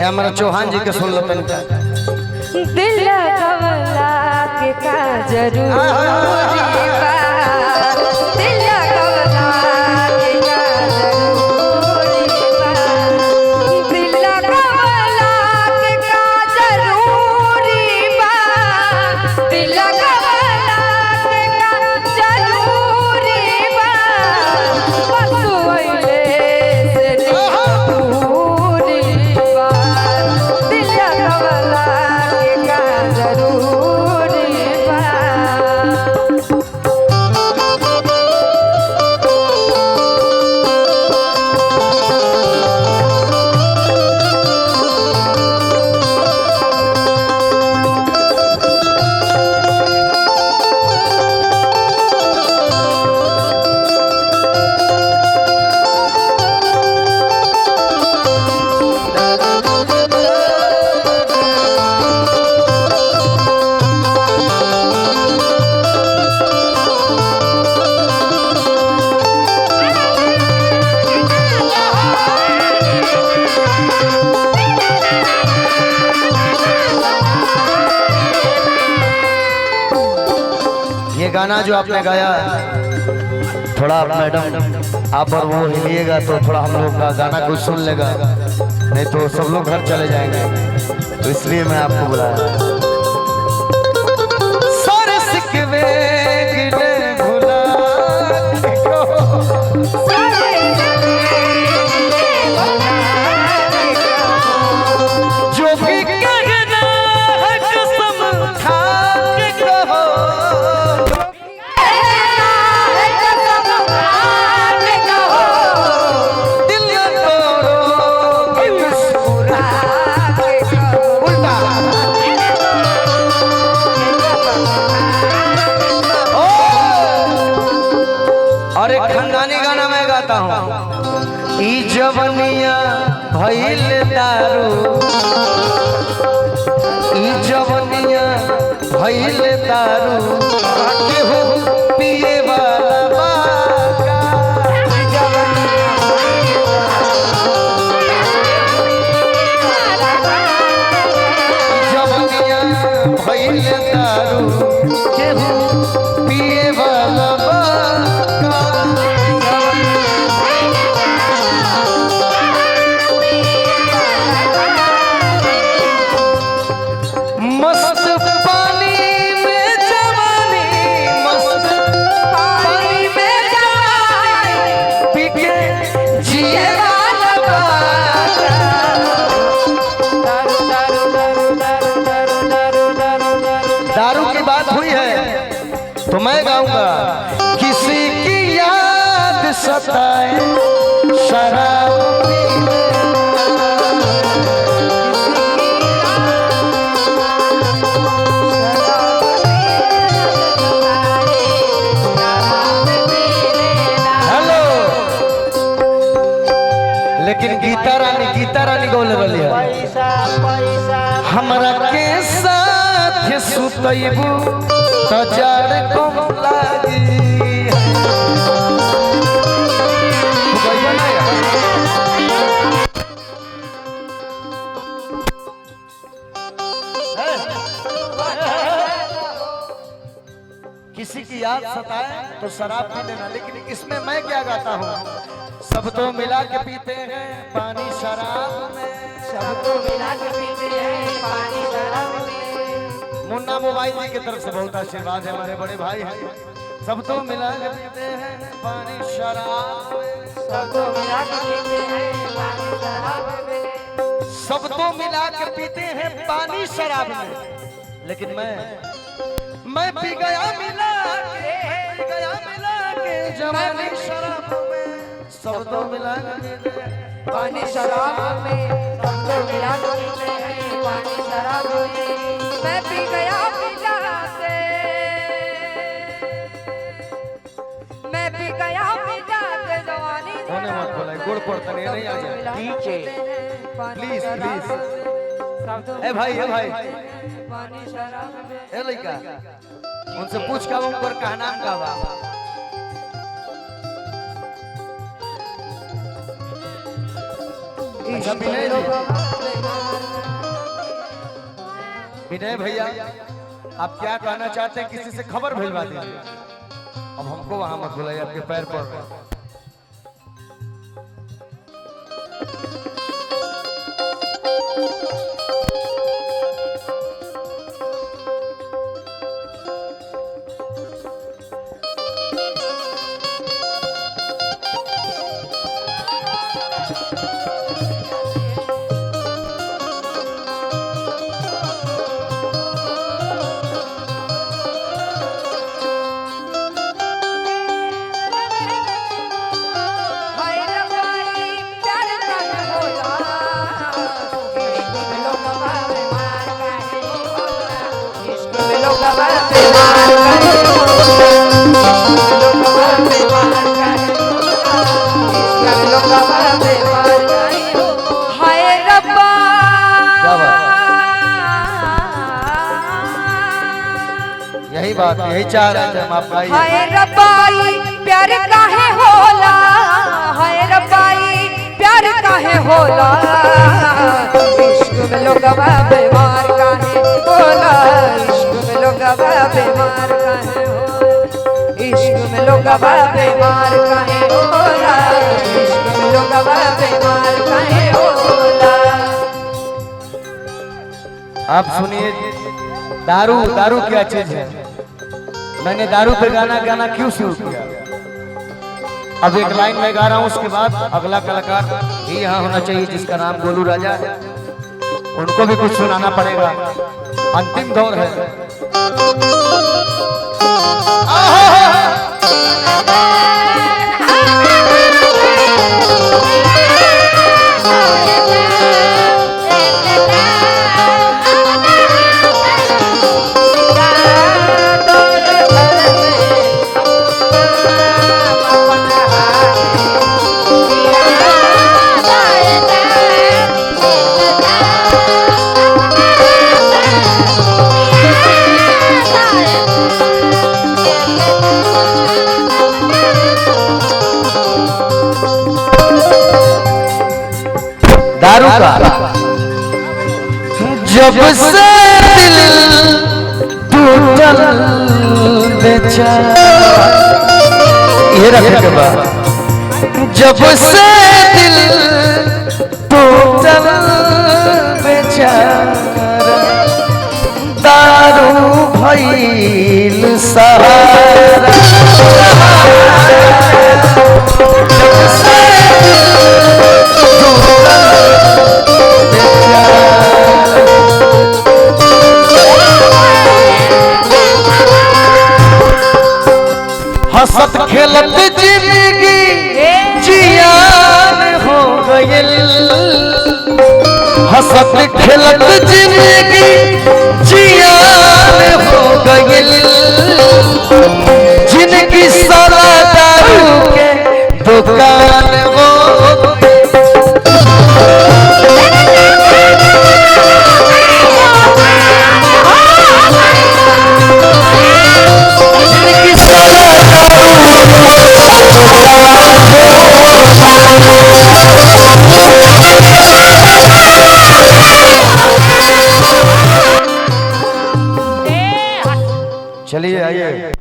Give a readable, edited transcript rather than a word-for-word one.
हमारा चौहान जी के सुन लो तनिका। दिल कमला के का जरूरी बा, दिल कमला के का जरूरी बा, दिल कमला के का जरूरी बा, दिल कमला के का जरूरी बा, बस वैले से दूरी बा, दिल कमला के का जरूरी बा। ये गाना जो आपने गाया, थोड़ा मैडम आप और वो हिलिएगा तो थोड़ा हम लोग का गाना कुछ सुन लेगा, नहीं तो सब लोग घर चले जाएंगे, तो इसलिए मैं आपको बुलाया। सारे सिकवे गिले भुला को, जो भी कहना है कसम खा के कहो, दिल तोड़ोगे मुस्कुरा के कहो। उल्टा ओ, और एक खानदानी गाना मैं गाता हूँ। ई जवनिया भइल दारू, ई जवनिया भइल दारू, केहू पिए वाला बाका। जवनिया भइल दारू, केहू पिए वाला बाका। मस्त पानी में जवानी, मस्त पानी में जवानी, पी के जिए वाला बाका। दारू की बात हुई है तो मैं गाऊंगा। किसी की याद सताए शराब पीने, हेलो, लेकिन गीता रानी गौले वाली है। हमरा के साथ सुतैबू तो जड़ कम लागी। किसी की याद सताए तो शराब पी लेना, लेकिन इसमें मैं क्या गाता हूँ। सब तो मिला के पीते हैं पानी शराब में, सबको मिला के पीते हैं पानी शराब में। मुन्ना मोबाइल जी की तरफ से बहुत आशीर्वाद है, हमारे बड़े भाई हैं। सब तो मिला के पीते हैं पानी शराब में, सबको मिला के पीते हैं पानी शराब में, सब तो मिला के पीते हैं पानी शराब में, लेकिन मैं पी गया मिला के जवानी शराब में। सब तो मिला के पीते हैं पानी शराब में, सबको मिला के पीते हैं पानी शराब में। मैं पी गया मिला के, मैं पी गया मिला के जवानी होने मत बोला, गुड़ पड़ता नहीं आ जाए नीचे प्लीज प्लीज। ए भाई पानी शराब में। ए लड़का उनसे पूछ का उनका का नाम का बा। अच्छा, विनय भैया आप क्या कहना चाहते हैं, किसी से खबर भिजवा दीजिए। अब हमको वहां मत बुलाइए, आपके पैर पड़ रहे हैं। हाय रबाई प्यार काहे होला इश्क में लोग बाते मार काहे इश्क में लोग बाते मार काहे हाय रब्बा क्या बात, यही बात, यही चाह रहे थे हम आपका। हाय रब्बाई प्यार काहे होला हाय रब्बाई प्यार काहे होला इश्क में लोग बीमार काहे होला इश्क में लोग बीमार काहे होला इश्क में लोग बीमार काहे होला इश्क में लोग बीमार काहे होला। आप सुनिए, दारू दारू क्या चीज है। मैंने दारू पे गाना गाना क्यों शुरू किया, अब एक लाइन में गा रहा हूँ, उसके बाद अगला कलाकार ही यहाँ होना चाहिए जिसका नाम गोलू राजा है, उनको भी कुछ सुनाना पड़ेगा। अंतिम दौर है। दारू का जब से दिल टूटल बेचारा, ये रखे के बाद जब से दिल टूटल बेचारा दारू भइल सहारा। हंसत खेलत जिंदगी जियान हो गइल, हंसत खेलत जिंदगी जियान हो गइल, जिनकी सारा दारू के दुकान हो चलिए आइए।